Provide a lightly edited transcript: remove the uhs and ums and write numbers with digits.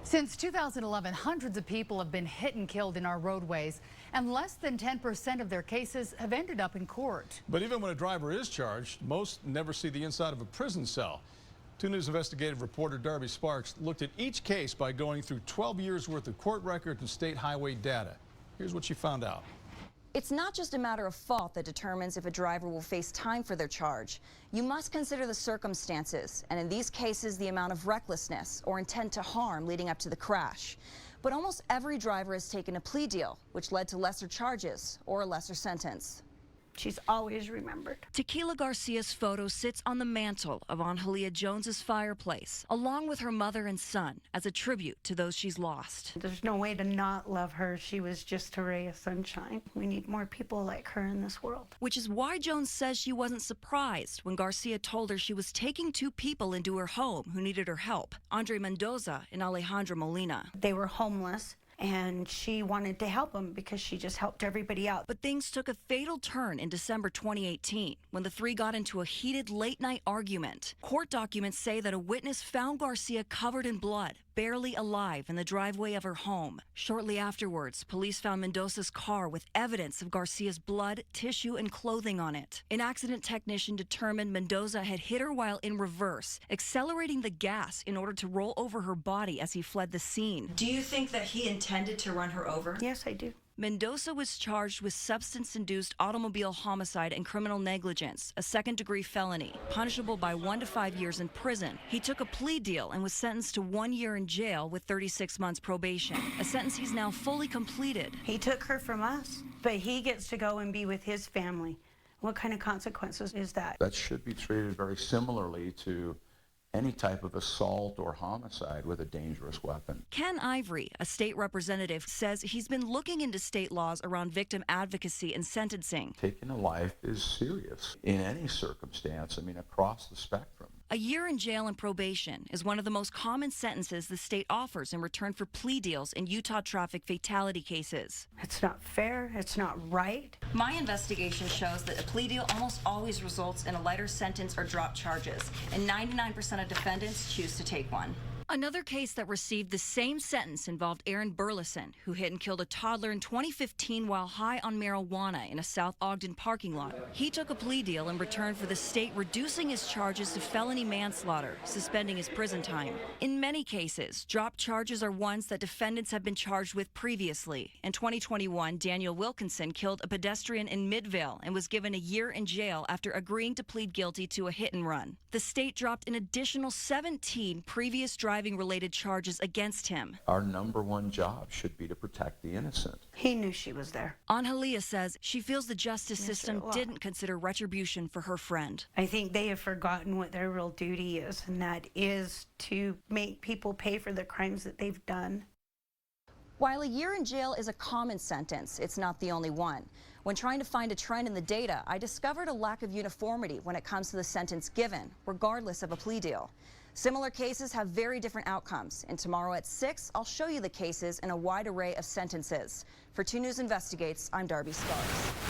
Since 2011, hundreds of people have been hit and killed in our roadways, and less than 10% of their cases have ended up in court. But even when a driver is charged, most never see the inside of a prison cell. 2 News investigative reporter Darby Sparks looked at each case by going through 12 years worth of court records and state highway data. Here's what she found out. It's not just a matter of fault that determines if a driver will face time for their charge. You must consider the circumstances, and in these cases, the amount of recklessness or intent to harm leading up to the crash. But almost every driver has taken a plea deal, which led to lesser charges or a lesser sentence. She's always remembered. Tequila Garcia's photo sits on the mantle of Angelia Jones's fireplace, along with her mother and son, as a tribute to those she's lost. There's no way to not love her. She was just a ray of sunshine. We need more people like her in this world. Which is why Jones says she wasn't surprised when Garcia told her she was taking 2 people into her home who needed her help, Andre Mendoza and Alejandra Molina. They were homeless, and she wanted to help them because she just helped everybody out. But things took a fatal turn in December 2018 when the 3 got into a heated late-night argument. Court documents say that a witness found Garcia covered in blood, barely alive, in the driveway of her home. Shortly afterwards, police found Mendoza's car with evidence of Garcia's blood, tissue, and clothing on it. An accident technician determined Mendoza had hit her while in reverse, accelerating the gas in order to roll over her body as he fled the scene. Do you think that he intended to run her over? Yes, I do. Mendoza was charged with substance-induced automobile homicide and criminal negligence, a second-degree felony, punishable by 1 to 5 years in prison. He took a plea deal and was sentenced to 1 year in jail with 36 months probation, a sentence he's now fully completed. He took her from us, but he gets to go and be with his family. What kind of consequences is that? That should be treated very similarly to any type of assault or homicide with a dangerous weapon. Ken Ivory, a state representative, says he's been looking into state laws around victim advocacy and sentencing. Taking a life is serious in any circumstance, across the spectrum. A year in jail and probation is one of the most common sentences the state offers in return for plea deals in Utah traffic fatality cases. It's not fair. It's not right. My investigation shows that a plea deal almost always results in a lighter sentence or drop charges, and 99% of defendants choose to take one. Another case that received the same sentence involved Aaron Burleson, who hit and killed a toddler in 2015 while high on marijuana in a South Ogden parking lot. He took a plea deal in return for the state reducing his charges to felony manslaughter, suspending his prison time. In many cases, drop charges are ones that defendants have been charged with previously. In 2021, Daniel Wilkinson killed a pedestrian in Midvale and was given a year in jail after agreeing to plead guilty to a hit and run. The state dropped an additional 17 previous driving-related charges against him. Our #1 job should be to protect the innocent. He knew she was there. Angelia says she feels the justice system didn't consider retribution for her friend. I think they have forgotten what their real duty is, and that is to make people pay for the crimes that they've done. While a year in jail is a common sentence, it's not the only one. When trying to find a trend in the data, I discovered a lack of uniformity when it comes to the sentence given, regardless of a plea deal. Similar cases have very different outcomes, and tomorrow at 6, I'll show you the cases in a wide array of sentences. For 2 News Investigates, I'm Darby Sparks.